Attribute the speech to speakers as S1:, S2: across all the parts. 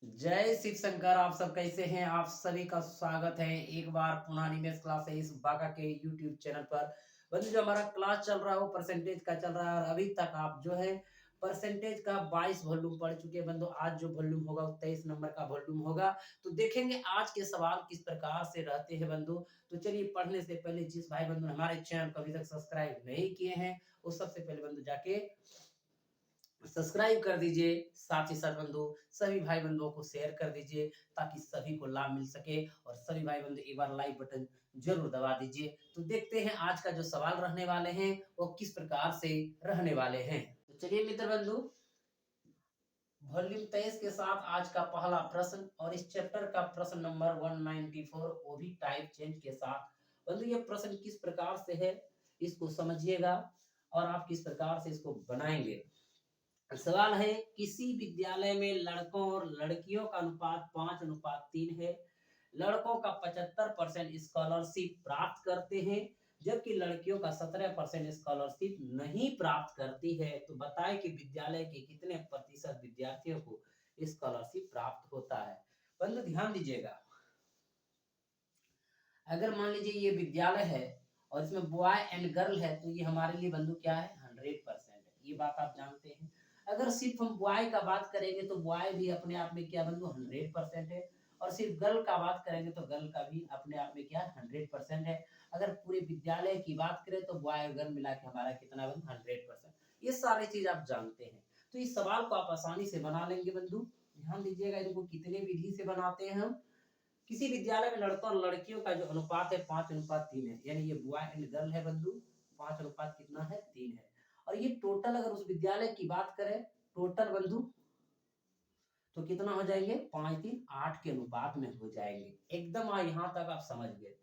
S1: जय शिव शंकर। आप सब कैसे हैं? आप सभी का स्वागत है एक बार पुनः निमेश क्लास है इस बाका के यूट्यूब चैनल पर। बंधु, जो हमारा क्लास चल रहा है वो परसेंटेज का चल रहा है और अभी तक आप जो है परसेंटेज का 22 वॉल्यूम पढ़ चुके हैं। बंधु, आज जो वॉल्यूम होगा वो 23 नंबर का वॉल्यूम होगा। तो देखेंगे आज के सवाल किस प्रकार से रहते हैं बंधु। तो चलिए, पढ़ने से पहले जिस भाई बंधु ने हमारे चैनल को अभी तक सब्सक्राइब नहीं किए हैं वो सबसे पहले बंधु जाके सब्सक्राइब कर दीजिए। साथ ही साथ बंधु सभी भाई बंधुओं को शेयर कर दीजिए ताकि सभी को लाभ मिल सके। और सभी भाई बंधु एक बार लाइक बटन जरूर दबा दीजिए। तो देखते हैं आज का जो सवाल रहने वाले हैं वो किस प्रकार से रहने वाले हैं। तो चलिए मित्र बंधु, वॉल्यूम 23 के साथ आज का पहला प्रश्न और इस चैप्टर का प्रश्न नंबर 194, वो भी टाइप चेंज के साथ। बंधु, ये प्रश्न किस प्रकार से है इसको समझिएगा और आप किस प्रकार से इसको बनाएंगे। सवाल है, किसी विद्यालय में लड़कों और लड़कियों का अनुपात 5:3 है। लड़कों का 75% स्कॉलरशिप प्राप्त करते हैं जबकि लड़कियों का 17% स्कॉलरशिप नहीं प्राप्त करती है। तो बताएं कि विद्यालय के कितने प्रतिशत विद्यार्थियों को स्कॉलरशिप प्राप्त होता है। बंधु ध्यान दीजिएगा, अगर मान लीजिए ये विद्यालय है और इसमें बॉय एंड गर्ल है तो ये हमारे लिए बंधु क्या है, 100% है। ये बात आप जानते हैं। अगर सिर्फ हम बॉय का बात करेंगे तो बॉय भी अपने आप में क्या बंधु, 100% है। और सिर्फ गर्ल का बात करेंगे तो गर्ल का भी अपने आप में क्या, 100% है। अगर पूरे विद्यालय की बात करें तो बॉय और गर्ल मिला के हमारा कितना बंधु, 100%। ये सारी चीज आप जानते हैं। तो इस सवाल को आप आसानी से बना लेंगे बंधु। ध्यान दीजिएगा, इनको कितने विधि से बनाते हैं हम। किसी विद्यालय में लड़कों और लड़कियों का जो अनुपात है 5:3 है, यानी ये बॉय एंड गर्ल है बंधु। 5 अनुपात कितना है, 3 है। और ये टोटल अगर उस विद्यालय की बात करें, टोटल बंधु तो कितना हो जाएंगे, 5:3 8 के अनुपात में हो जाएंगे। एकदम यहाँ तक आप समझ गए।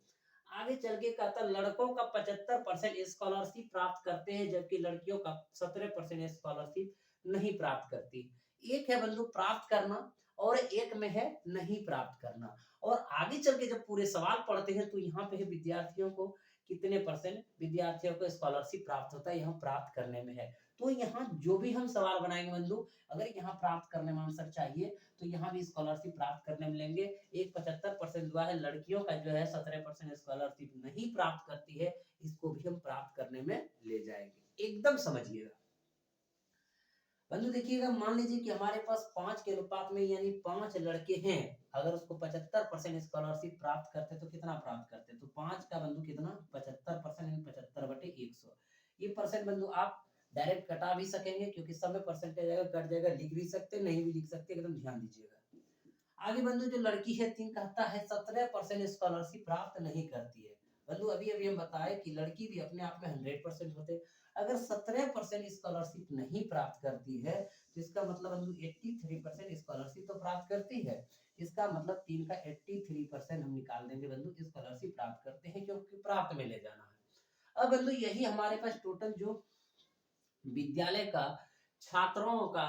S1: आगे चल के कहता लड़कों का 75% स्कॉलरशिप प्राप्त करते हैं जबकि लड़कियों का 17% स्कॉलरशिप नहीं प्राप्त करती। एक है बंधु प्राप्त करना और एक में है नहीं प्राप्त करना। और आगे चल के जब पूरे सवाल पढ़ते हैं तो यहाँ पे है विद्यार्थियों को कितने परसेंट विद्यार्थियों को स्कॉलरशिप प्राप्त होता है, यहाँ प्राप्त करने में है। तो यहाँ जो भी हम सवाल बनाएंगे बंधु, अगर यहाँ प्राप्त करने में आंसर चाहिए तो यहाँ भी स्कॉलरशिप प्राप्त करने में लेंगे। एक 75% हुआ है, लड़कियों का जो है 17% स्कॉलरशिप नहीं प्राप्त करती है, इसको भी हम प्राप्त करने में ले जाएंगे। एकदम समझिएगा बंधु। देखिएगा, मान लीजिए कि हमारे पास 5 के अनुपात में यानी 5 लड़के हैं। अगर उसको 75% स्कॉलरशिप प्राप्त करते तो कितना प्राप्त करते, तो 5 का बंधु कितना, 75% यानी 75/100। ये परसेंट बंधु आप डायरेक्ट कटा भी सकेंगे क्योंकि सब में परसेंटेज अगर कट जाएगा, लिख भी सकते नहीं भी लिख सकते। एकदम ध्यान दीजिएगा। आगे बंधु जो लड़की है 3 कहता है 17% स्कॉलरशिप प्राप्त नहीं करती है। बंधु अभी अभी हम बताए कि लड़की भी अपने आप में 100% होते। अगर 17% स्कॉलरशिप नहीं प्राप्त करती है तो इसका मतलब बंधु 83% स्कॉलरशिप तो प्राप्त करती है। इसका मतलब 3 का 83% हम निकाल देंगे बंधु, स्कॉलरशिप प्राप्त करते हैं क्योंकि प्राप्त में ले जाना है। अब बंधु यही हमारे पास टोटल जो विद्यालय का छात्रों का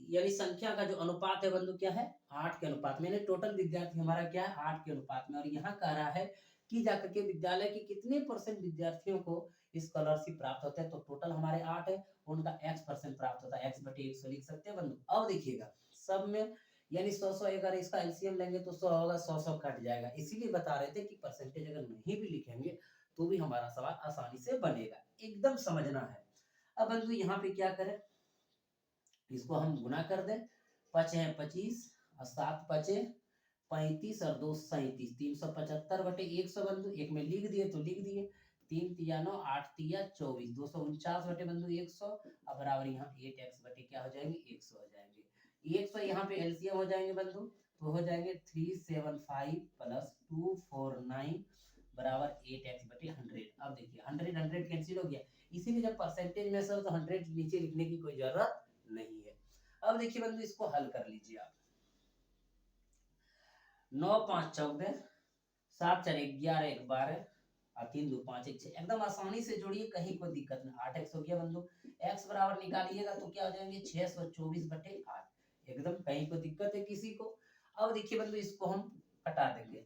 S1: यानी संख्या का जो अनुपात है बंधु क्या है, 8 के अनुपात में। टोटल विद्यार्थी हमारा क्या है, 8 के अनुपात में। और यहाँ कह रहा है कि जाकर के विद्यालय के कितने परसेंट विद्यार्थियों को स्कॉलरशिप प्राप्त होता है, तो टोटल हमारे 8 है, उनका x% प्राप्त होता है, x/100 लिख सकते हैं बंधु। अब देखिएगा सब में यानी 100 अगर इसका एलसीएम लेंगे तो 100 होगा, 100 कट जाएगा। इसीलिए बता रहे थे कि परसेंटेज अगर नहीं भी लिखेंगे तो भी हमारा सवाल आसानी से बनेगा। एकदम समझना है। अब बंधु यहाँ पे क्या करें, इसको हम गुना कर दें। 5 है 25 और 7 5 35 और 2 37, 375/100 बंधु। एक में लिख दिए तो लिख दिए, 3 तिया 9, 8 तिया 24, 249 बटे बंधु 100। अब बराबर यहाँ 8x बटे क्या हो जाएंगे, 100 हो जाएंगे। 100 यहाँ पे एलसीएम हो जाएंगे बंधु, तो हो जाएंगे 375 प्लस 249 बराबर 8x बटे 100। अब देखिए 100 100 कैंसिल हो गया, इसीलिए जब परसेंटेज में सर तो 100 नीचे लिखने की कोई जरूरत नहीं है। अब देखिए बंधु इसको हल कर लीजिए आप। 9 5 14, 7 4 11 1 12 और 3 2 5 1 6। एकदम आसानी से जोड़िए, कहीं कोई दिक्कत नहीं। 8x हो गया बंधु, x बराबर निकालिएगा तो क्या हो जाएंगे 624/8। एकदम कहीं कोई दिक्कत है किसी को। अब देखिए बंधु इसको हम हटा देंगे।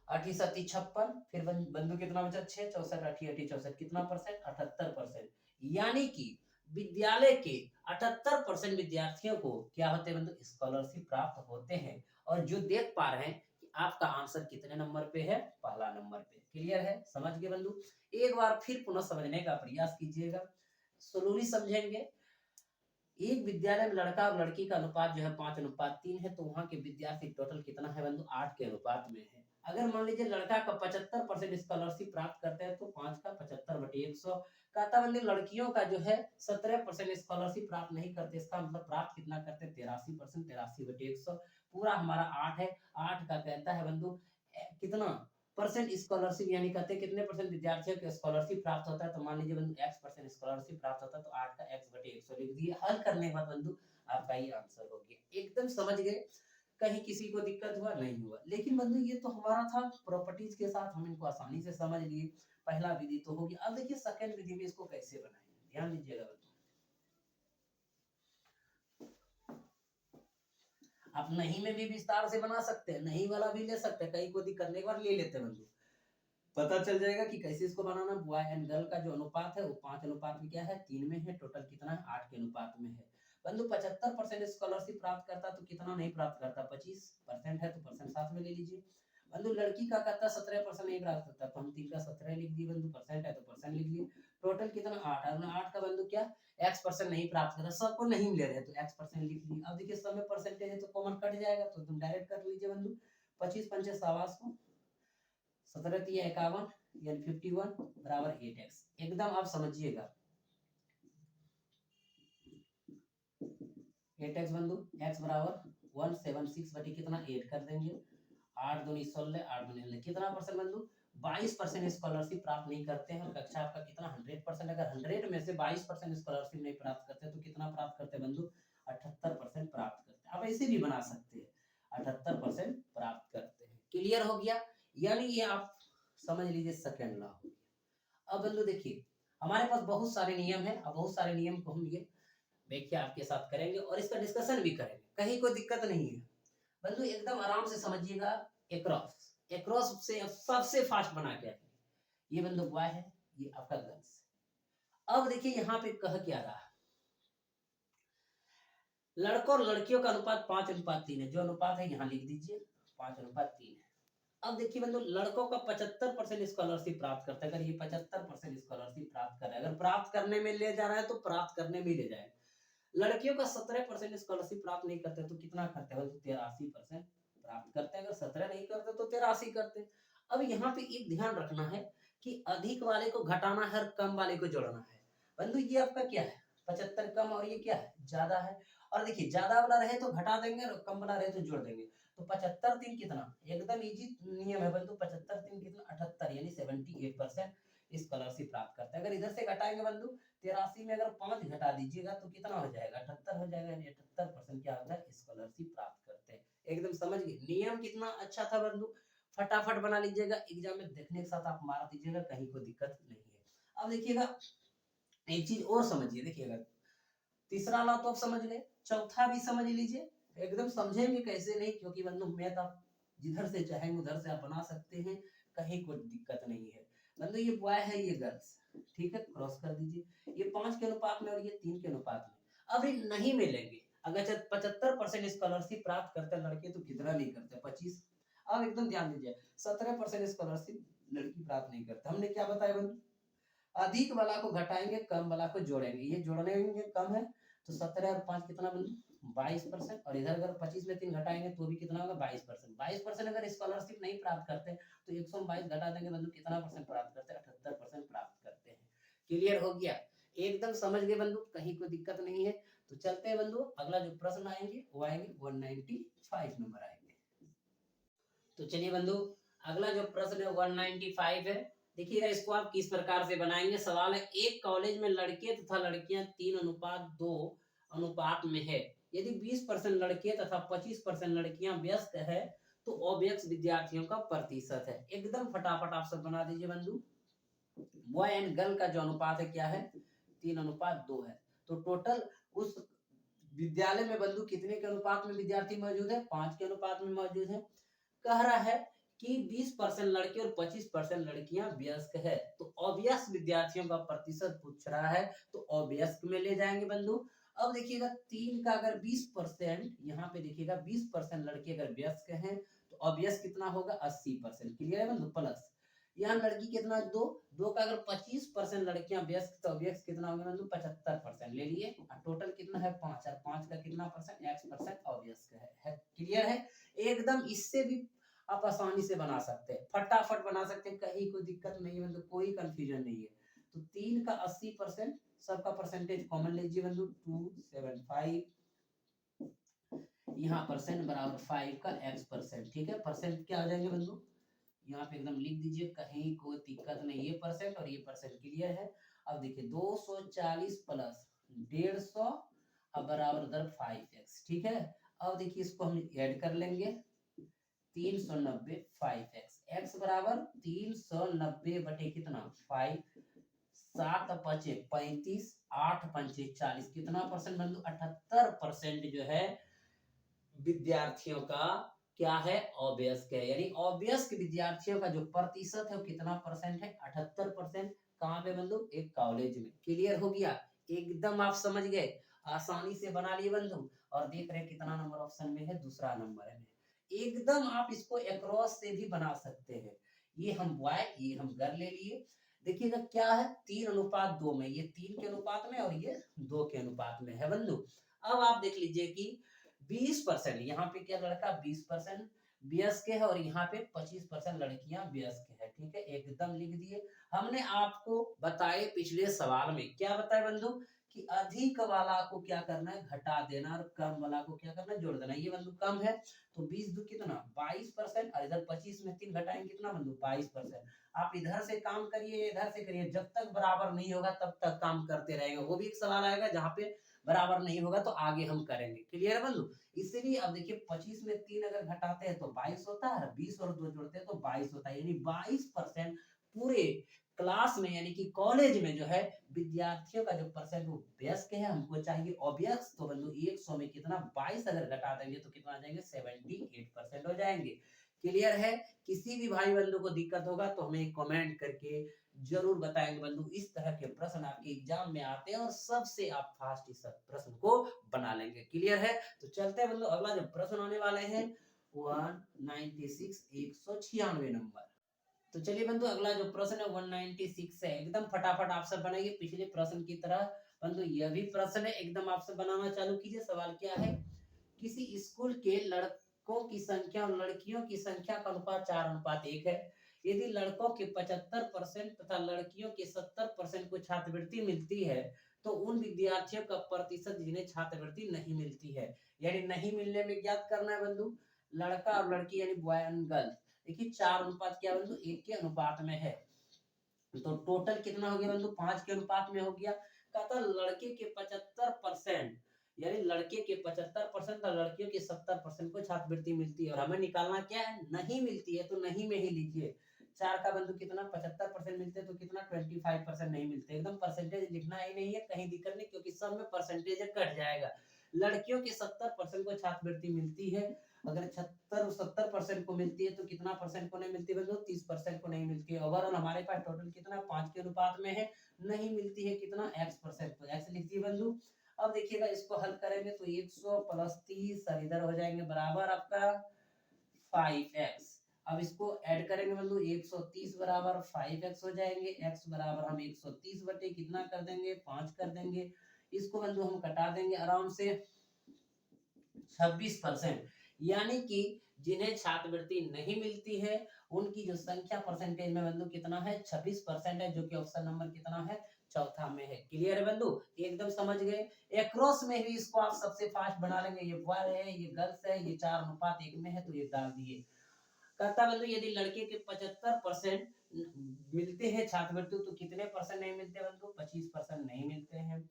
S1: 8 7 56, फिर बंधु कितना बचा, 6 64 8 8 64 कितना परसेंट, 78%। यानी कि विद्यालय के 78% विद्यार्थियों को क्या होते हैं बंधु, स्कॉलरशिप प्राप्त होते हैं। और जो देख पा रहे हैं कि आपका आंसर कितने नंबर पे है, पहला नंबर पे। क्लियर है, समझ गए बंधु। एक बार फिर पुनः समझने का प्रयास कीजिएगा, स्लोली समझेंगे। एक विद्यालय में लड़का और लड़की का अनुपात जो है 5:3 है, तो वहां के विद्यार्थी टोटल कितना है बंधु, 8 के अनुपात में है। अगर मान लीजिए लड़का का 75% स्कॉलरशिप प्राप्त करते हैं, तो 5 का 75/100। कहता बंधु लड़कियों का जो है 17% स्कॉलरशिप प्राप्त नहीं करते, इसका मतलब प्राप्त कितना करते हैं, 83%, 83/100। पूरा हमारा 8 है। 8 का कहता है बंधु कितना परसेंट स्कॉलरशिप, यानी कहते हैं कितने परसेंट विद्यार्थियों को स्कॉलरशिप प्राप्त होता है। तो मान लीजिए बंधु x% स्कॉलरशिप प्राप्त होता है, तो 8 का x/100 लिख दिए। हल करने के बाद बंधु आपका ये आंसर हो गया। एकदम समझ गए, कहीं किसी को दिक्कत हुआ नहीं हुआ। लेकिन बंधु ये तो हमारा था प्रॉपर्टीज के साथ, हम इनको आसानी से समझ लिए। पहला विधि तो हो गया। अब देखिए सेकंड विधि में इसको कैसे बनाएंगे, ध्यान दीजिएगा बंधु। आप नहीं में भी विस्तार से बना सकते हैं, नहीं वाला भी ले सकते हैं, कहीं को दिक्कत नहीं, एक बार ले लेते हैं बंधु, पता चल जाएगा कि कैसे इसको बनाना। बॉय एंड गर्ल का जो अनुपात है वो 5:3 में है, टोटल कितना है, 8 के अनुपात में है। बंधु 75% स्कॉलरशिप प्राप्त करता तो कितना नहीं प्राप्त करता, 25% है, तो परसेंट साथ में ले लीजिए। बंधु लड़की का कहता 17% नहीं प्राप्त करता, तो हम 3 का 17 लिख दिए। बंधु परसेंट है तो परसेंट लिख लिए। टोटल कितना 8 है, 8 का बंधु क्या x% नहीं प्राप्त कर रहा, सबको नहीं ले रहे तो x% लिख दिए। अब देखिए सब में परसेंटेज है तो कॉमन कट जाएगा, तो तुम डायरेक्ट कर लीजिए बंधु। 25 पंचे 57, 17 3 51 यानी 51 बराबर 8x। एकदम आप समझिएगा 8x बंधु, x बराबर 176 बटे कितना 8 कर देंगे। 8 दूनी 16, 8 दूनी 16, कितना परसेंट बंधु 22% स्कॉलरशिप प्राप्त नहीं करते हैं। और कक्षा आपका कितना 100%, अगर 100 में से 22% स्कॉलरशिप नहीं प्राप्त करते तो कितना प्राप्त करते हैं बंधु, 78% प्राप्त करते हैं। आप ऐसे भी बना सकते हैं, 78% प्राप्त करते हैं। क्लियर हो गया, यानी ये आप समझ लीजिए सेकंड लॉ हो गया। अब बंधु देखिए हमारे पास बहुत सारे नियम है, अब बहुत सारे नियम को हम ये व्याख्या आपके साथ करेंगे और इसका डिस्कशन भी करेंगे, कहीं कोई दिक्कत नहीं है बंधु, एकदम आराम से समझिएगा। एक्रॉस, एक्रॉस से सबसे फास्ट बना के ये बंधु बॉय है, ये आपका गर्ल्स। अब देखिए यहाँ पे कह क्या रहा है, लड़कों और लड़कियों का अनुपात 5:3 है। जो अनुपात है यहाँ लिख दीजिए 5:3 है। अब देखिए बंधु लड़कों का 75% स्कॉलरशिप प्राप्त करता है। अगर ये 75% स्कॉलरशिप प्राप्त कर रहा है, अगर प्राप्त करने में ले जा रहा है तो प्राप्त करने में ले जाए। लड़कियों का 17% स्कॉलरशिप प्राप्त नहीं करते तो कितना करते हैं, 83% प्राप्त करते हैं। अगर 17 नहीं करते तो 83 करते हैं। अब यहाँ पे एक ध्यान रखना है कि अधिक वाले को घटाना है और कम वाले को जोड़ना है। बंधु ये आपका क्या है, 75 कम और ये क्या है ज्यादा है। और देखिए ज्यादा वाला रहे तो घटा देंगे और कम वाला रहे तो जोड़ देंगे। तो 75 3 कितना, एकदम इजी नियम है बंधु, 75 3 कितना 78 यानी 78% स्कॉलरशिप प्राप्त करते हैं। अगर इधर से घटाएंगे बंधु 83 में अगर 5 घटा दीजिएगा तो कितना हो जाएगा, 78 हो जाएगा। यानी 78% क्या होता है, स्कॉलरशिप प्राप्त करते हैं। एकदम समझ गए, नियम कितना अच्छा था बंधु, फटाफट बना लीजिएगा, एग्जाम में देखने के साथ आप मार दीजिएगा, कहीं कोई दिक्कत नहीं है। अब देखिएगा एक चीज और समझिए, देखिएगा तीसरा लॉ तो आप समझ गए, चौथा भी समझ लीजिए। एकदम समझेंगे कैसे नहीं, क्योंकि बंधु मैथ आप जिधर से चाहेंगे उधर से आप बना सकते हैं, कहीं कोई दिक्कत नहीं है। बंधु ये बॉय है ये गर्ल्स, ठीक है क्रॉस कर दीजिए। ये 5 के अनुपात में और ये 3 के अनुपात में। अब ये नहीं मिलेंगे, अगर 75% स्कॉलरशिप प्राप्त करते लड़के तो कितना नहीं करते, 25। अब एकदम ध्यान दीजिए 17% स्कॉलरशिप लड़की प्राप्त नहीं करते। हमने क्या बताया बंधु, अधिक वाला को घटाएंगे कम वाला को जोड़ेंगे। ये जोड़ने में कम है तो 17 और 5 कितना बंधु 22%। और इधर अगर 25 में 3 घटाएंगे तो भी कितना होगा 22%। 22% अगर स्कॉलरशिप नहीं प्राप्त करते तो 122 घटा देंगे बंधु, कितना परसेंट प्राप्त करते हैं, 78% प्राप्त करते हैं। क्लियर हो गया, एकदम समझ गए बंधु, कहीं कोई दिक्कत नहीं है। तो चलते हैं बंधु, अगला जो प्रश्न आएंगे वो आएंगे 195 नंबर आएंगे। तो चलिए बंधु अगला जो प्रश्न है 195 है। देखिएगा इसको आप किस प्रकार से बनाएंगे। सवाल है, एक कॉलेज में लड़के तथा लड़कियां 3:2 अनुपात में है। यदि 20% लड़के तथा 25% लड़कियां व्यस्त है तो अव्यस्त विद्यार्थियों का प्रतिशत है। एकदम फटाफट आप सब बना दीजिए बंधु। बॉय एंड गर्ल का जो अनुपात है क्या है, 3:2 है। तो टोटल उस विद्यालय में बंधु कितने के अनुपात में विद्यार्थी मौजूद है, 5 के अनुपात में मौजूद है। कह रहा है कि 20% लड़के और 25% लड़कियां व्यस्क है, तो अव्यस्क विद्यार्थियों का प्रतिशत पूछ रहा है, तो अव्यस्क में ले जाएंगे बंधु। अब देखिएगा 3 का अगर 20%, यहाँ पे देखिएगा 20% लड़के अगर व्यस्क हैं तो अव्यस्क कितना होगा 80%। क्लियर है बंधु। प्लस यहाँ लड़की कितना 2 का अगर 25% लड़कियां व्यस्क तो अव्यस्क कितना होगा बंधु 75% ले लिए। टोटल कितना है 5, और 5 का कितना परसेंट x% अव्यस्क है। क्लियर है। एकदम इससे भी आप आसानी से बना सकते हैं, फटाफट बना सकते हैं, कहीं कोई दिक्कत नहीं है बंधु, कोई कंफ्यूजन नहीं है। तो 3 का 80%, सबका परसेंटेज कॉमन लीजिए बंधु 275, यहाँ परसेंट बराबर 5 का x%। ठीक है, परसेंट क्या हो जाएंगे बंधु, यहाँ पे एकदम लिख दीजिए, कहीं कोई दिक्कत नहीं, ये परसेंट और ये परसेंट। क्लियर है। अब देखिए 240 प्लस 150 अब बराबर दर 5x। ठीक है। अब देखिए इसको हम ऐड कर लेंगे 390 5x, x बराबर 390 बटे कितना 5, 7 पचे 35, 8 पंचे 40, कितना परसेंट बंधु 78% जो है विद्यार्थियों का क्या है अव्यस्क है। यानी अव्यस्क विद्यार्थियों का जो प्रतिशत है वो कितना परसेंट है 78%। कहाँ पे बंधु, एक कॉलेज में। क्लियर हो गया, एकदम आप समझ गए, आसानी से बना लिए बंधु। और देख रहे कितना नंबर ऑप्शन में है, दूसरा नंबर है। एकदम आप इसको अक्रॉस से भी बना सकते हैं। ये हम बॉय, ये हम गर्ल ले लिए। देखिएगा क्या है 3:2 में, ये 3 के अनुपात में और ये 2 के अनुपात में है बंधु। अब आप देख लीजिए कि 20%, यहाँ पे क्या लड़का 20% व्यस्क है और यहाँ पे 25% लड़कियां व्यस्क है। ठीक है, एकदम लिख दिए। हमने आपको बताए पिछले सवाल में, क्या बताया बंधु, कि अधिक वाला को क्या करना है घटा देना और कम वाला को क्या करना है जोड़ देना। ये बंधु कम है तो 20 दो कितना 22%, और इधर 25 में 3 घटाएंगे कितना बंधु 22%। आप इधर से काम करिए, इधर से करिए, जब तक बराबर नहीं होगा तब तक काम करते रहेंगे। वो भी एक सवाल आएगा जहाँ पे बराबर नहीं होगा तो आगे हम करेंगे। क्लियर है बंधु। इसलिए अब देखिए 25 में 3 अगर घटाते हैं तो 22 होता है, 20 और 2 जोड़ते हैं तो 22 होता है। यानी 22% पूरे क्लास में यानी कि कॉलेज में जो है विद्यार्थियों का जो परसेंट वो व्यस्क है, हमको चाहिए अव्यस्क। तो बंधु 100 में कितना 22 अगर घटा देंगे तो कितना आ जाएंगे 78% हो जाएंगे। क्लियर है। किसी भी भाई बंधु को दिक्कत होगा तो हमें कमेंट करके जरूर बताएंगे बंधु। इस तरह के प्रश्न आपके एग्जाम में आते हैं और सबसे आप फास्ट इस प्रश्न को बना लेंगे। क्लियर है। तो चलते हैं बंधु, अगला जो प्रश्न आने वाले हैं 196 196 नंबर। तो चलिए बंधु अगला जो प्रश्न है 196 है, एकदम फटाफट आप सब बनाइए पिछले प्रश्न की तरह। बंधु यह भी प्रश्न है, एकदम आप सब बनाना चालू कीजिए। सवाल क्या है, किसी स्कूल के लड़कों की संख्या और लड़कियों की संख्या का अनुपात 4:1 है। यदि लड़कों के 75% तथा लड़कियों के 70% को छात्रवृत्ति मिलती है तो उन विद्यार्थियों का प्रतिशत जिन्हें छात्रवृत्ति नहीं मिलती है। यानी नहीं मिलने में ज्ञात करना है बंधु, लड़का और लड़की यानी बॉय एंड गर्ल। देखिए 4 अनुपात क्या बंधु 1 के अनुपात में है, तो टोटल कितना हो गया बंधु 5 के अनुपात में हो गया। कहता लड़के के 75%, यानी लड़के के 75% और लड़कियों के 70% को छात्रवृत्ति मिलती है। और हमें निकालना क्या है, नहीं मिलती है तो नहीं में ही लीजिए। 4 का बंधु कितना 75% मिलते हैं तो कितना 25% नहीं मिलते। एकदम परसेंटेज लिखना ही नहीं है, कहीं दिक्कत नहीं, क्योंकि सब में परसेंटेज कट जाएगा। लड़कियों के 70% को छात्रवृत्ति मिलती है। अगर 70% को मिलती है तो कितना परसेंट को नहीं मिलती बंधु 30% को नहीं मिलती है। ओवरऑल हमारे पास टोटल कितना 5 के अनुपात में है, नहीं मिलती है कितना x%, तो x लिख दिए बंधु। अब देखिएगा इसको हल करेंगे तो 100 प्लस 30 और इधर हो जाएंगे बराबर आपका 5x। अब इसको ऐड करेंगे बंधु 130 बराबर 5x हो जाएंगे। x बराबर हम 130 बटे कितना कर देंगे 5 कर देंगे। इसको बंधु हम कटा देंगे आराम से 26%। यानी कि जिन्हें छात्रवृत्ति नहीं मिलती है उनकी जो संख्या परसेंटेज में बंधु कितना है 26% है, जो कि ऑप्शन नंबर कितना है चौथा में है। क्लियर है बंधु, एकदम समझ गए। एक्रॉस में भी इसको आप सबसे फास्ट बना लेंगे। ये बॉय है, ये गर्ल्स है, ये 4:1 में है तो ये डाल दिए। कहता बंधु यदि लड़के के 75% मिलते हैं छात्रवृत्ति तो कितने परसेंट नहीं मिलते बंधु 25% नहीं मिलते हैं।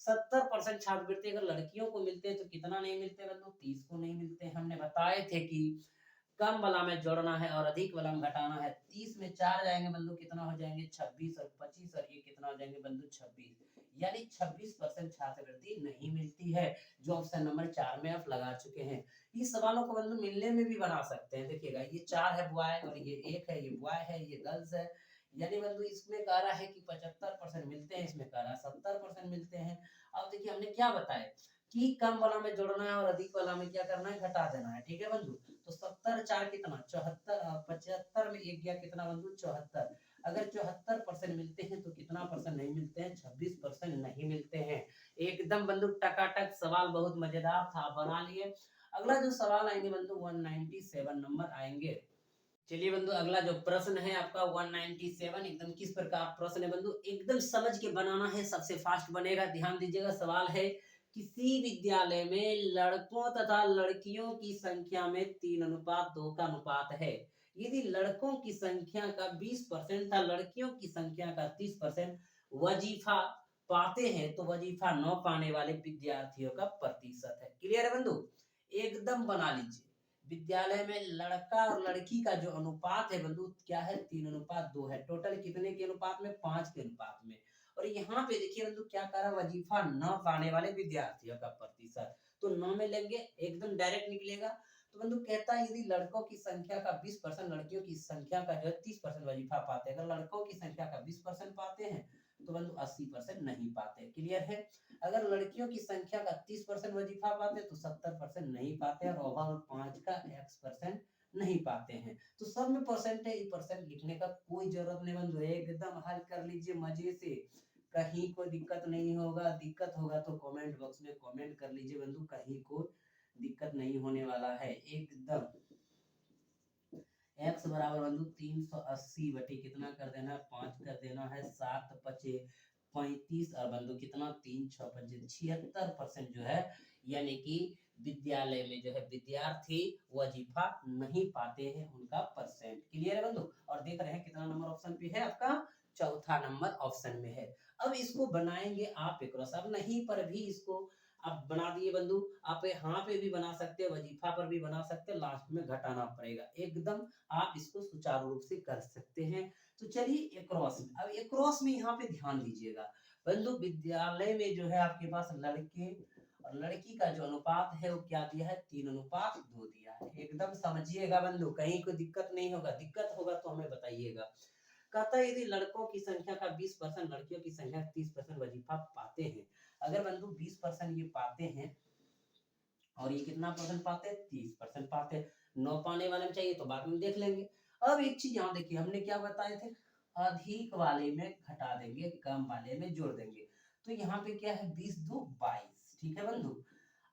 S1: 70% छात्रवृत्ति अगर लड़कियों को मिलते हैं तो कितना नहीं मिलते बंधु 30 को नहीं मिलते। हमने बताए थे कि कम वाला में जोड़ना है और अधिक वाला में घटाना है। 30 में 4 जाएंगे बंधु कितना हो जाएंगे 26, और 25 और ये कितना हो जाएंगे बंधु 26। यानी 26% छात्रवृत्ति नहीं मिलती है, जो ऑप्शन नंबर 4 में आप लगा चुके हैं। इस सवालों को बंधु मिलने में भी बना सकते हैं। देखिएगा ये 4 है बॉय और ये 1 है, ये बॉय है, ये गर्ल्स है। यानी बंधु इसमें कह रहा है कि 75% मिलते हैं, इसमें कह रहा है 70% मिलते हैं। अब देखिए हमने क्या बताया कि कम वाला में जोड़ना है और अधिक वाला में क्या करना है, घटा देना है। ठीक है बंधु, तो 70 4 कितना 74, 75 में 1 गया कितना बंधु 74। अगर 74% मिलते हैं तो कितना परसेंट नहीं मिलते हैं, 26% नहीं मिलते हैं। एकदम बंधु टकाटक सवाल, बहुत मजेदार था, बना लिए। अगला जो सवाल आएंगे बंधु 197 नंबर आएंगे। चलिए बंधु अगला जो प्रश्न है आपका 197, एकदम किस प्रकार प्रश्न है बंधु, एकदम समझ के बनाना है, सबसे फास्ट बनेगा। ध्यान दीजिएगा, सवाल है किसी विद्यालय में लड़कों तथा लड़कियों की संख्या में 3:2 का अनुपात है। यदि लड़कों की संख्या का 20% था, लड़कियों की संख्या का 30% वजीफा पाते हैं, तो वजीफा न पाने वाले विद्यार्थियों का प्रतिशत है। क्लियर है बंधु, एकदम बना लीजिए। विद्यालय में लड़का और लड़की का जो अनुपात है बंधु क्या है, 3:2 है। टोटल कितने के अनुपात में, 5 के अनुपात में। और यहाँ पे देखिए बंधु क्या कह रहा, वजीफा न पाने वाले विद्यार्थियों का प्रतिशत, तो 9 में लेंगे, एकदम डायरेक्ट निकलेगा। तो बंधु कहता है यदि लड़कों की संख्या का 20%, लड़कियों की संख्या का जो है 30% वजीफा पाते हैं। अगर लड़कों की संख्या का 20% पाते हैं तो बंधु 80% नहीं पाते। क्लियर है। अगर लड़कियों की संख्या का 30% वजीफा पाते तो 70% नहीं पाते, और ओवरऑल 5 का x% नहीं पाते हैं। तो सब में परसेंट है, परसेंट लिखने का कोई जरूरत नहीं बंधु, एकदम हल कर लीजिए मजे से, कहीं कोई दिक्कत नहीं होगा। दिक्कत होगा तो कमेंट बॉक्स में कमेंट कर लीजिए बंधु, कहीं कोई दिक्कत नहीं होने वाला है एकदम। x बराबर बंधु 380 बटे कितना कर देना है, 5 कर देना है, 7 पचे 35, और बंधु कितना 3 6 पचे 76% जो है, यानी कि विद्यालय में जो है विद्यार्थी वजीफा नहीं पाते हैं, उनका परसेंट। क्लियर है बंधु। और देख रहे हैं कितना नंबर ऑप्शन पे है आपका, चौथा नंबर ऑप्शन में है। अब इसको बनाएंगे आप एक, अब नहीं पर भी इसको आप बना दिए बंधु, आप यहाँ पे भी बना सकते हैं, वजीफा पर भी बना सकते हैं, लास्ट में घटाना पड़ेगा। एकदम आप इसको सुचारू रूप से कर सकते हैं। तो चलिए एक्रॉस में, अब एक्रॉस में यहाँ पे ध्यान दीजिएगा बंधु, विद्यालय में जो है आपके पास लड़के और लड़की का जो अनुपात है वो क्या दिया है, 3:2 दिया है। एकदम समझिएगा बंधु, कहीं कोई दिक्कत नहीं होगा, दिक्कत होगा तो हमें बताइएगा। कहता है यदि लड़कों की संख्या का 20%, लड़कियों की संख्या 30% वजीफा पाते हैं। अगर बंधु 20% ये पाते हैं और ये कितना परसेंट पाते हैं, 30% पाते हैं। 9 पाने वाले में चाहिए तो बाद में देख लेंगे। अब एक चीज यहाँ देखिए, हमने क्या बताए थे, अधिक वाले में घटा देंगे, कम वाले में जोड़ देंगे। तो यहाँ पे क्या है, 20 2 22। ठीक है बंधु।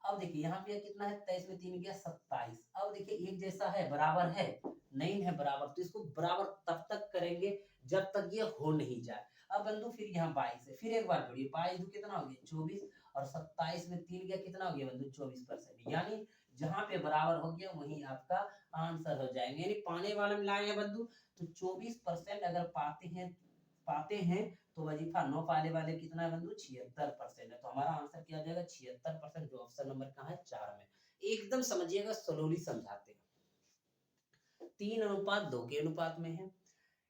S1: अब देखिए यहाँ पे कितना है, 23 में 3 गया 27। अब देखिए एक जैसा है, बराबर है, नहीं है बराबर, तो इसको बराबर तब तक करेंगे जब तक ये हो नहीं जाए। अब बंधु फिर यहाँ 22 है, फिर एक बार जोड़िए, 22 कितना हो गया 24, और 27 में 3 गया कितना हो गया बंधु 24%। यानी जहां पे बराबर हो गया वहीं आपका आंसर हो जाएंगे। यानी पाने वाले में लाए हैं बंधु, तो 24% अगर पाते हैं तो वजीफा 9 पाने वाले कितना है बंधु 76% है। तो हमारा आंसर क्या आ जाएगा 76%, जो ऑप्शन नंबर कहाँ है 4 में। एकदम समझिएगा, स्लोली समझाते हैं। 3:2 के अनुपात में है।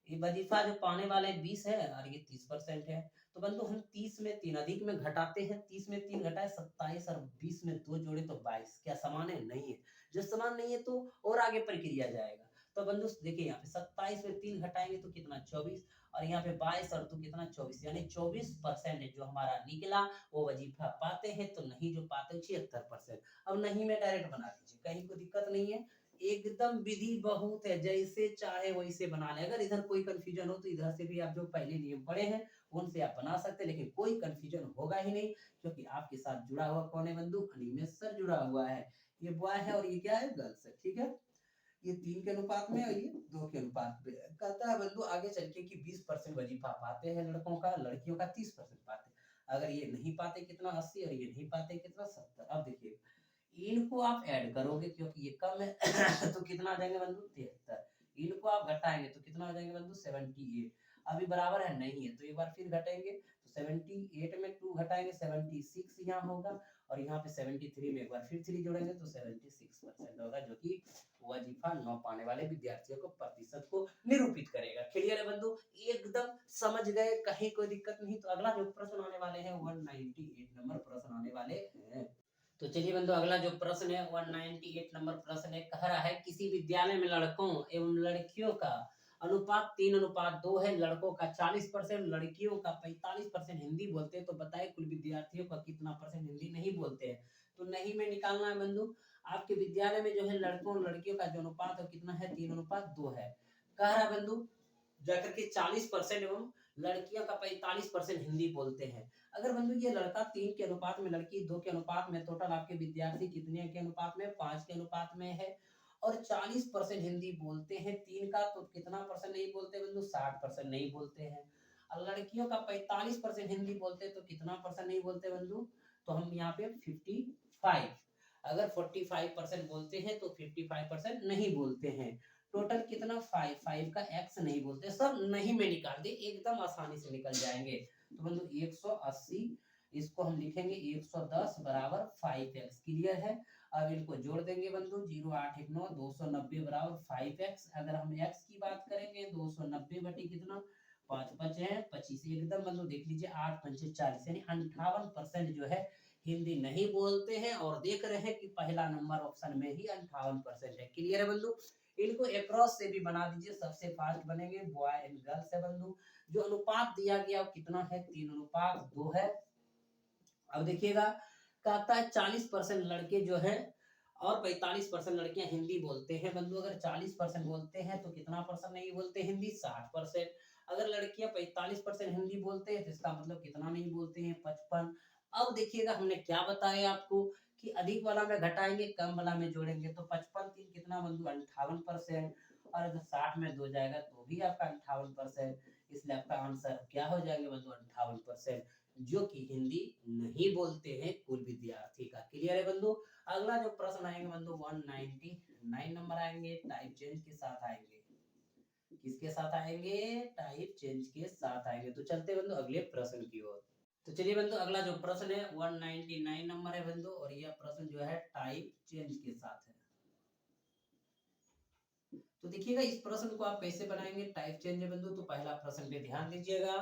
S1: ये वजीफा जो पाने वाले 20 है और ये 30% है। तो बंधु हम 30 में 3 अधिक में घटाते हैं, 30 में 3 घटाए 27, और 20 में 2 जोड़े तो 22। क्या समान है, नहीं है। जो समान नहीं है तो और आगे प्रक्रिया जाएगा। तो बंधु देखिए यहाँ पे 27 में 3 घटाएंगे तो कितना 24, और यहाँ पे 22 और 2 कितना 24, यानी 24% जो हमारा निकला वो वजीफा पाते हैं, तो नहीं जो पाते 76%। अब नहीं में डायरेक्ट बना दीजिए, कहीं कोई दिक्कत नहीं है। एकदम विधि बहुत है, जैसे चाहे वैसे बना ले। अगर इधर कोई कंफ्यूजन हो तो इधर से भी आप जो पहले नियम पढ़े हैं उनसे आप बना सकते हैं, लेकिन कोई कंफ्यूजन होगा ही नहीं, क्योंकि आपके साथ जुड़ा हुआ कौन है बंधु, अनिमेश सर जुड़ा हुआ है। ये बॉय है और ये क्या है, गर्ल्स है। ठीक है, ये 3 के अनुपात में और ये 2 के अनुपात में। कहता है बंधु आगे चल के कि 20% वजीफा पाते हैं लड़कों का, लड़कियों का 30% पाते। अगर ये नहीं पाते कितना 80, और ये नहीं पाते कितना 70। अब देखिए इनको आप ऐड करोगे क्योंकि ये कम है तो कितना आ जाएंगे बंधु 73। इनको आप घटाएंगे तो कितना हो जाएंगे बंधु 78। अभी बराबर है नहीं है, तो एक बार फिर घटेंगे तो 78 में 2 घटाएंगे 76 यहाँ होगा, और यहाँ पे 73 में एक बार फिर 3 जोड़ेंगे तो 76% होगा, जो कि वजीफा न पाने वाले विद्यार्थियों को प्रतिशत को निरूपित करेगा। क्लियर है बंधु, एकदम समझ गए, कहीं कोई दिक्कत नहीं। तो अगला जो प्रश्न आने वाले हैं 198 नंबर प्रश्न आने वाले हैं। तो चलिए बंधु, अगला जो प्रश्न है 198 नंबर प्रश्न है, कह रहा है किसी विद्यालय में लड़कों एवं लड़कियों का अनुपात 3:2 है, लड़कों का 40%, लड़कियों का 45% हिंदी बोलते हैं, तो बताए कुल विद्यार्थियों का कितना परसेंट हिंदी नहीं बोलते हैं। तो नहीं में निकालना है बंधु, आपके विद्यालय में जो है लड़कों और लड़कियों का जो अनुपात है कितना है, 3:2 है। कह रहा है बंधु जाकर के 40% एवं लड़कियों का 45% हिंदी बोलते हैं। अगर बंधु ये लड़का 3 के अनुपात में, लड़की 2 के अनुपात में, टोटल आपके विद्यार्थी कितने के अनुपात में, 5 के अनुपात में है, और 40% हिंदी बोलते हैं 3 का, तो कितना परसेंट नहीं बोलते बंधु, 60% नहीं बोलते हैं। और लड़कियों का 45% हिंदी बोलते हैं, तो कितना परसेंट नहीं बोलते बंधु, तो हम यहाँ पे 55, अगर 45% बोलते हैं तो 55% नहीं बोलते हैं। टोटल कितना 5 का एक्स नहीं बोलते, सब नहीं में निकाल दे, एकदम आसानी से निकल जाएंगे। तो बंधु 180, इसको हम लिखेंगे 110 बराबर 5x। क्लियर है, अब इनको जोड़ देंगे बंधु, 0 8 1 9 290 बराबर 5x। अगर हम x की बात करेंगे 290 बटे कितना, 5 5 है 25, एकदम बंधु देख लीजिए 8 5 40, यानी 58% जो है हिंदी नहीं बोलते हैं, और देख रहे हैं कि पहला नंबर ऑप्शन में ही 58% है। क्लियर है बंधु, इनको अक्रॉस से भी बना दीजिए, सबसे फास्ट बनेंगे। बॉय एंड गर्ल्स है बंधु, जो अनुपात दिया गया वो कितना है, 3:2 है। अब देखिएगा, कहता है 40% लड़के जो है और 45% लड़कियां हिंदी बोलते हैं बंधु। अगर 40% बोलते हैं तो कितना परसेंट नहीं बोलते हिंदी, 60%। अगर लड़कियां 45% हिंदी बोलते हैं तो इसका मतलब कितना नहीं बोलते हैं, 55। अब देखिएगा हमने क्या बताया आपको कि अधिक वाला में घटाएंगे, कम वाला में जोड़ेंगे, तो 55 3 कितना बंधु, 58%। और अगर 60 में 2 जाएगा तो भी आपका 58%, इसलिए आपका आंसर क्या हो जाएगा बंधु, 58%, जो कि हिंदी नहीं बोलते हैं कुल विद्यार्थी का। क्लियर है बंधु, अगला जो प्रश्न आएंगे बंधु 199 नंबर आएंगे, टाइप चेंज के साथ आएंगे। किसके साथ आएंगे, टाइप चेंज के साथ आएंगे। तो चलते बंधु अगले प्रश्न की ओर। तो चलिए बंधु, अगला जो प्रश्न है 199 नंबर है बंधु, और यह प्रश्न जो है टाइप चेंज के साथ है। तो देखिएगा इस प्रश्न को आप कैसे बनाएंगे, टाइप चेंज है बंधु। तो पहला प्रश्न पे ध्यान दीजिएगा,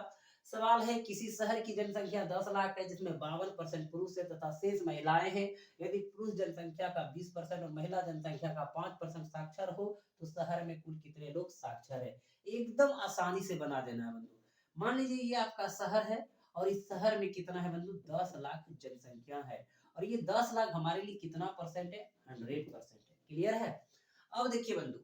S1: सवाल है किसी शहर की जनसंख्या 10 लाख है, जिसमें 52% पुरुष है तथा शेष महिलाएं हैं। यदि पुरुष जनसंख्या का 20% और महिला जनसंख्या का 5% साक्षर हो तो शहर में कुल कितने लोग साक्षर है। एकदम आसानी से बना देना है बंधु। मान लीजिए ये आपका शहर है, और इस शहर में कितना है बंधु, 10 लाख जनसंख्या है, और ये 10 लाख हमारे लिए कितना परसेंट है, 100% है। क्लियर है, अब देखिए बंधु,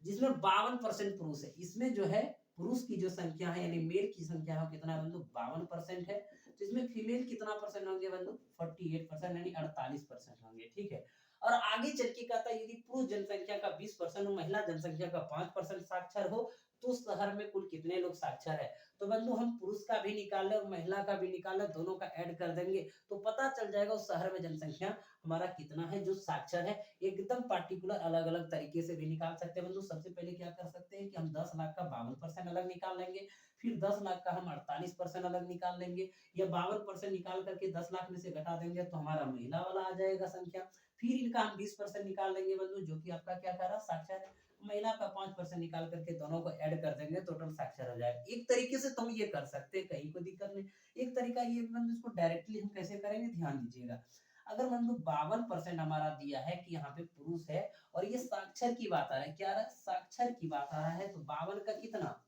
S1: जिसमें 52% पुरुष है, इसमें जो है पुरुष की जो संख्या है यानी मेल की संख्या है कितना बंधु, 52% है। तो इसमें फीमेल कितना परसेंट होंगे बंधु, 48%, यानी 48% होंगे। ठीक है, और आगे चल के कहता है यदि पुरुष जनसंख्या का 20% और महिला जनसंख्या का 5% साक्षर हो तो शहर में कुल कितने लोग साक्षर है। तो बंधु हम पुरुष का भी निकाल ले और महिला का भी निकाल ले, दोनों का ऐड कर देंगे तो पता चल जाएगा उस शहर में जनसंख्या हमारा कितना है जो साक्षर है। एकदम पार्टिकुलर अलग अलग तरीके से भी निकाल सकते हैं बंधु। सबसे पहले क्या कर सकते हैं कि हम 10 लाख का 52% अलग निकाल लेंगे, फिर 10 लाख का हम 48% अलग निकाल लेंगे, या 52% निकाल करके 10 लाख में से घटा देंगे तो हमारा महिला वाला आ जाएगा संख्या। फिर इनका हम 20% निकाल लेंगे बंधु, जो कि आपका क्या कह रहा है, साक्षर है। महिला का 5% निकाल करके दोनों को ऐड कर देंगे, टोटल साक्षर हो जाएगा। एक तरीके से तुम ये कर सकते हैं, कहीं कोई दिक्कत नहीं। एक तरीका ये बंधु, इसको डायरेक्टली हम कैसे करेंगे, ध्यान दीजिएगा। अगर बंधु 52% हमारा दिया है कि यहाँ पे पुरुष है, और ये साक्षर की बात आ रहा है, क्या रहा, साक्षर की बात आ रहा है, तो 52 का कितना,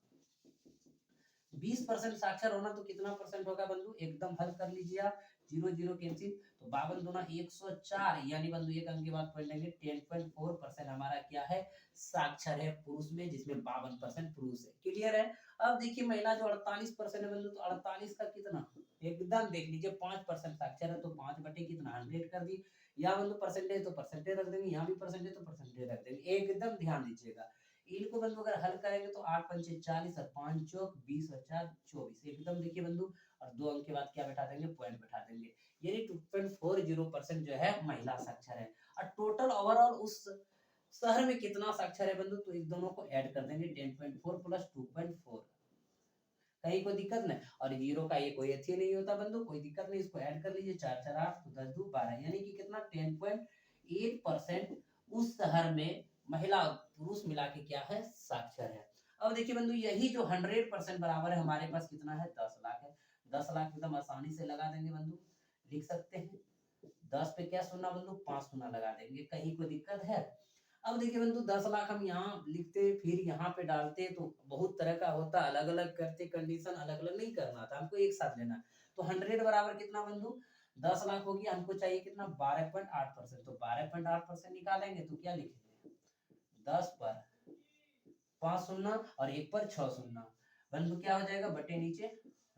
S1: 20% साक्षर होना, तो कितना परसेंट होगा बंधु, एकदम हल कर लीजिए आप, 0 0 कैंसिल, तो 52 दूना 104, यानी बंधु एक अंक के बाद पढ़ लेंगे 10.4% हमारा क्या है, साक्षर है पुरुष में, जिसमें 52% पुरुष है। क्लियर है, अब देखिए महिला जो 48% है बंधु, तो 48 का कितना, एकदम देख लीजिए 5% साक्षर है, तो 5 बटे कितना 100 कर दी, या बंधु परसेंटेज तो परसेंटेज रख देंगे, यहाँ भी परसेंटेज तो परसेंटेज रख देंगे। एकदम ध्यान दीजिएगा, इनको बंधु अगर हल करेंगे तो 8 पंचे 40 और 5 चौक 20 और 4 24, एकदम देखिए बंधु, और 2 अंक के बाद क्या बैठा देंगे, पॉइंट बैठा देंगे, यानी 2.40% जो है महिला साक्षर है। और टोटल ओवरऑल उस शहर में कितना साक्षर है बंधु, तो इस दोनों को ऐड कर देंगे, 10.4 प्लस 2.4, कहीं कोई दिक्कत नहीं। और जीरो का ये कोई अच्छी नहीं होता बंधु, कोई दिक्कत नहीं, इसको ऐड कर लीजिए, 4 4 8 तो 10 2 12, यानी कि कितना 10.8% उस शहर में महिला और पुरुष मिला के क्या है, साक्षर है। अब देखिए बंधु, यही जो 100% बराबर है हमारे पास कितना है, 10 लाख है। 10 लाख एकदम आसानी से लगा देंगे बंधु, लिख सकते हैं। 10 पे क्या शून्य बंधु, 5 शून्य लगा देंगे, कहीं कोई दिक्कत है। अब देखिए बंधु, 10 लाख हम यहाँ लिखते फिर यहाँ पे डालते तो बहुत तरह का होता, अलग अलग करते, कंडीशन अलग अलग नहीं करना था, हमको एक साथ लेना। तो 100 बराबर कितना बंधु, 10 लाख होगी, हमको चाहिए कितना, 12.8%। तो 12.8% निकालेंगे तो क्या लिखेंगे, 10 पर 5 शून्य और 1 पर 6 शून्य, बंधु क्या हो जाएगा, बटे नीचे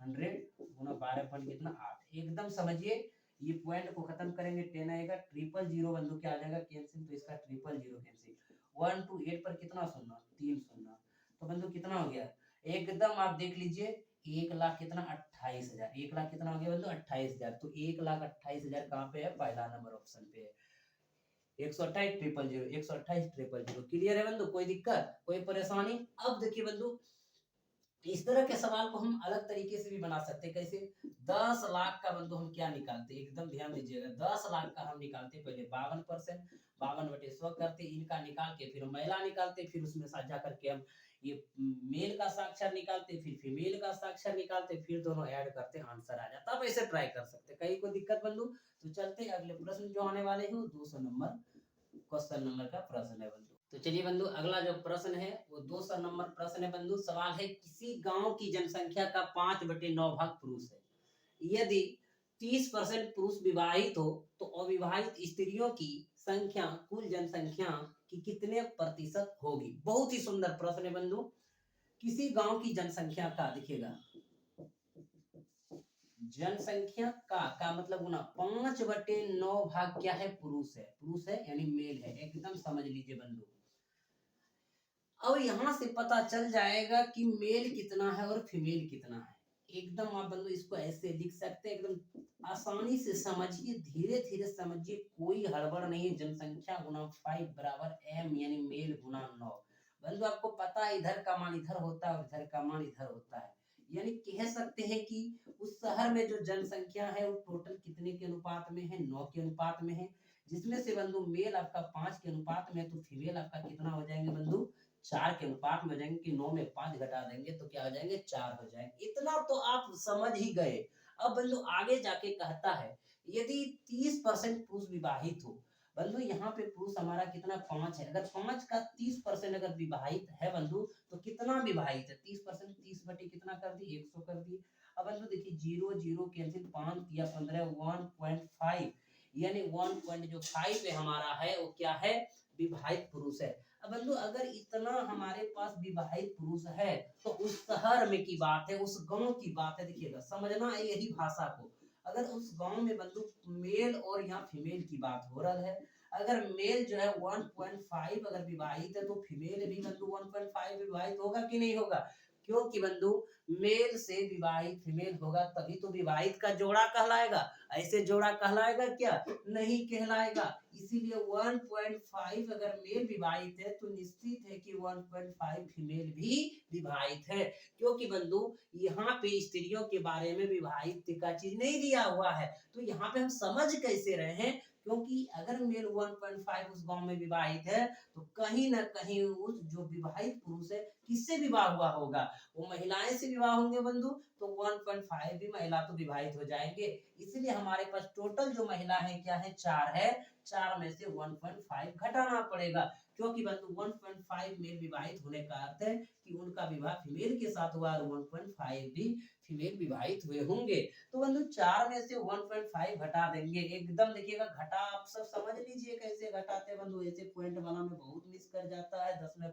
S1: 100 गुना 12 पॉइंट कितना 8, एकदम समझिए। ये पॉइंट को खत्म करेंगे, 10 आएगा, 000 बंधु क्या आ जाएगा, कैंसिल, तो इसका 000 कैंसिल। 1 to 8 पर कितना शून्य, 3 शून्य, तो बंधु कितना हो गया, एकदम आप देख लीजिए, 1 लाख कितना 28,000, 1 लाख कितना हो गया बंधु 28,000। तो 1,28,000 कहाँ पे है, पहला नंबर ऑप्शन पे है। 128,000 128,000, क्लियर है बंधु, कोई दिक्कत कोई परेशानी। अब देखिए बंधु, इस तरह के सवाल को हम अलग तरीके से भी बना सकते हैं, कैसे, 10 लाख का बंधु हम क्या निकालते हैं, एकदम ध्यान दीजिएगा, 10 लाख का हम निकालते पहले 52%, 52/100 करते, इनका निकाल के फिर महिला निकालते, फिर उसमें साझा करके हम ये मेल का साक्षर निकालते, फिर फीमेल का साक्षर निकालते, फिर दोनों ऐड करते, आंसर आ जाता। अब ऐसे ट्राई कर सकते, कहीं कोई दिक्कत बंधु। तो चलते अगले प्रश्न जो आने वाले हैं, वो 200 नंबर क्वेश्चन नंबर का प्रश्न है बंधु। तो चलिए बंधु, अगला जो प्रश्न है वो 200 नंबर प्रश्न है बंधु। सवाल है, किसी गांव की जनसंख्या का 5/9 भाग पुरुष है, यदि 30% पुरुष विवाहित हो तो अविवाहित स्त्रियों की संख्या कुल जनसंख्या की कितने प्रतिशत होगी। बहुत ही सुंदर प्रश्न है बंधु। किसी गांव की जनसंख्या का, देखिएगा, जनसंख्या का मतलब गुना 5/9 भाग क्या है, पुरुष है, पुरुष है यानी मेल है, एकदम समझ लीजिए बंधु। अब यहाँ से पता चल जाएगा कि मेल कितना है और फीमेल कितना है, एकदम आप बंधु इसको ऐसे लिख सकते हैं, एकदम आसानी से समझिए, धीरे धीरे समझिए, कोई हड़बड़ नहीं है। जनसंख्या गुना 5 बराबर m यानी मेल गुना 9। बंधु आपको पता है, इधर का मान इधर होता है और इधर का मान इधर होता है, यानी कह सकते हैं कि उस शहर में जो जनसंख्या है वो टोटल कितने के अनुपात में है, 9 के अनुपात में है, जिसमें से बंधु मेल आपका 5 के अनुपात में है, तो फीमेल आपका कितना हो जाएंगे बंधु, 4 के अनुपात में हो जाएंगे, कि 9 में 5 घटा देंगे तो क्या हो जाएंगे, 4 हो जाएंगे। इतना तो आप समझ ही गए। अब बंधु आगे जाके कहता है, यदि 30% पुरुष विवाहित हो, बंधु यहाँ पे पुरुष हमारा कितना 5 है, अगर 5 का 30% अगर विवाहित है बंधु, तो कितना विवाहित है, 30%, 30 बटे कितना कर दी, 100 कर दी। अब बंधु देखिए, 0 0 कैंसिल, 5 या 15, 1.5, यानी 1.5 पे हमारा है वो क्या है, विवाहित पुरुष है। अब बंधु अगर इतना हमारे पास विवाहित पुरुष है, तो उस शहर में की बात है, उस गांव की बात है, देखिएगा समझना है यही भाषा को। अगर उस गांव में बंधु मेल और यहाँ फीमेल की बात हो रहा है, अगर मेल जो है 1.5 अगर विवाहित है, तो फीमेल भी बंधु 1.5 विवाहित होगा कि नहीं होगा, क्योंकि बंधु मेल से विवाहित फीमेल होगा तभी तो विवाहित का जोड़ा कहलाएगा, ऐसे जोड़ा कहलाएगा क्या, नहीं कहलाएगा। इसीलिए 1.5 अगर मेल विवाहित है तो निश्चित है कि 1.5 फीमेल भी विवाहित है, क्योंकि बंधु यहाँ पे स्त्रियों के बारे में विवाहित का चीज नहीं दिया हुआ है। तो यहाँ पे हम समझ कैसे रहे हैं, क्योंकि अगर मेल 1.5 उस गांव में विवाहित है, तो कहीं ना कहीं उस जो विवाहित पुरुष है किससे विवाह हुआ होगा, वो महिलाएं से विवाह होंगे बंधु, तो 1.5 भी महिला तो विवाहित हो जाएंगे। इसलिए हमारे पास टोटल जो महिला है क्या है, 4 है, 4 में से 1.5 घटाना पड़ेगा, क्योंकि बंधु 1.5 मेल विवाहित होने का अर्थ है कि उनका विवाह फीमेल के साथ हुआ और 1.5 भी फीमेल विवाहित हुए होंगे। तो बंधु 4 में से 1.5 घटा देंगे, एकदम देखिएगा घटा, आप सब समझ लीजिए कैसे घटाते हैं बंधु, ऐसे पॉइंट बनाना में बहुत मिस कर जाता है। 10 में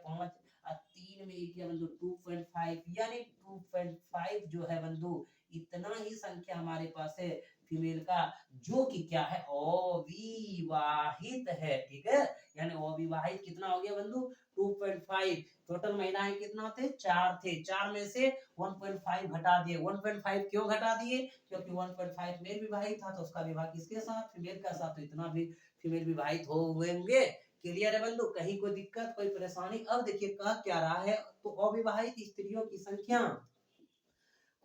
S1: 5 और 3 में एक किया बंधु 2.5, यानी 2.5 जो है बंधु, इतना ही संख्या हमारे पास है फीमेल का, जो कि क्या है, अविवाहित है, ठीक है, यानी अविवाहित कितना हो गया बंधु 2.5। टोटल महिलाएं कितना थे, 4 थे, 4 में से 1.5 घटा दिए। 1.5 क्यों घटा दिए, क्योंकि 1.5 मेल विवाहित था, तो उसका विवाह किसके साथ, फीमेल का साथ, तो इतना भी फीमेल विवाहित हो होंगे। क्लियर है बंधु, कहीं कोई दिक्कत कोई परेशानी। अब देखिए कह क्या रहा है, तो अविवाहित स्त्रियों की संख्या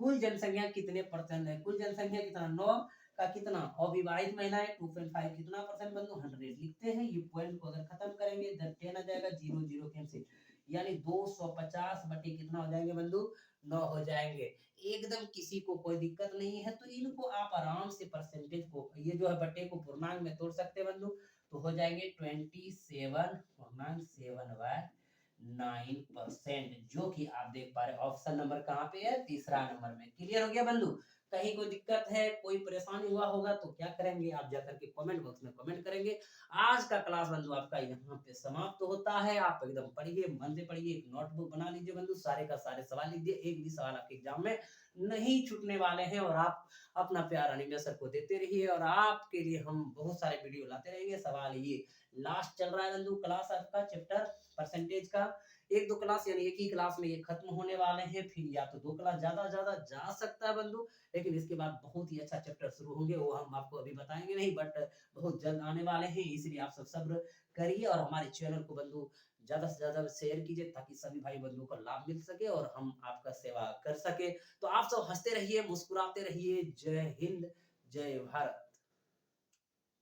S1: कुल जनसंख्या कितने परसेंट है, कुल जनसंख्या कितना 9 का कितना अविवाहित महिलाएं 2.5 कितना परसेंट बंधु 100 लिखते हैं। ये पॉइंट को अगर खत्म करेंगे इधर 10 आ जाएगा, 0 0 कैंसिल, यानी 250 बटे कितना हो जाएंगे बंधु 9 हो जाएंगे। एकदम किसी को कोई दिक्कत नहीं है, तो इनको आप आराम से परसेंटेज को ये जो है बटे को पूर्णांक में तोड़ सकते हैं बंधु, तो हो जाएंगे 27.9%, जो कि आप देख पा रहे हैं ऑप्शन नंबर कहाँ पे है, तीसरा नंबर में। क्लियर हो गया बंधु? कहीं कोई दिक्कत है, कोई परेशानी हुआ होगा तो क्या करेंगे, आप जाकर के कमेंट बॉक्स में कमेंट करेंगे। आज का क्लास बंधु आपका यहाँ पे समाप्त होता है। आप एकदम पढ़िए, मन से पढ़िए, एक नोटबुक बना लीजिए बंधु, सारे का सारे सवाल लिखिए, एक भी सवाल आपके एग्जाम में नहीं छूटने वाले हैं। और आप अपना प्यार अनिमेश सर को देते रहिए, और आपके लिए हम बहुत सारे वीडियो लाते रहेंगे। सवाल ये लास्ट चल रहा है बंधु क्लास आपका चैप्टर परसेंटेज का, एक दो क्लास यानी एक ही क्लास में ये खत्म होने वाले हैं, फिर या तो दो क्लास ज्यादा ज्यादा जा सकता है बंधु, लेकिन इसके बाद बहुत ही अच्छा चैप्टर शुरू होंगे, वो हम आपको अभी बताएंगे नहीं, बट बहुत जल्द आने वाले हैं। इसलिए आप सब सब्र करिए और हमारे चैनल को बंधु ज्यादा से ज्यादा शेयर कीजिए, ताकि सभी भाई बंधुओं को लाभ मिल सके और हम आपका सेवा कर सके। तो आप सब हंसते रहिए, मुस्कुराते रहिए। जय हिंद, जय भारत।